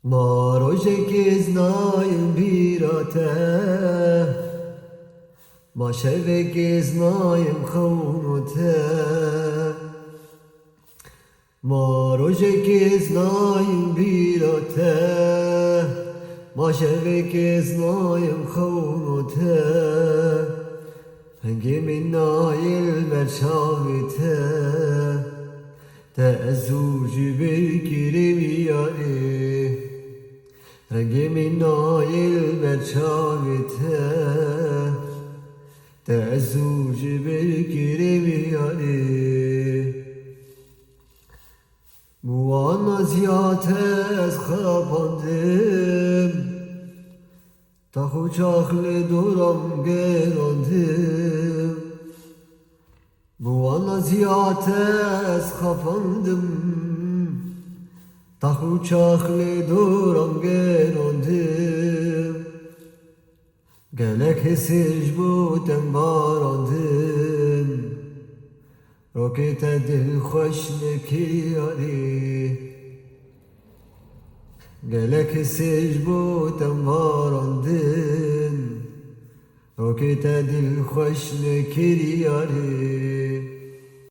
Marojek znajem birate, Maševek znajem khavnote. Marojek znajem birate, Maševek znajem khavnote. Hengimin nail berşavite, Te'ezzuci bekirim yari. Hengimin nail berşavite, Te'ezzuci bekirim yari. Bu an ziyates kapandım, Tahu çaklı duram gerandım. Bu an ziyates kapandım, Tahu çaklı duram gerandım. Gelek secbuten barandın, Rokete dil hoş neki yari. Gelek secbuten barandın, Rokete dil hoş neki yari.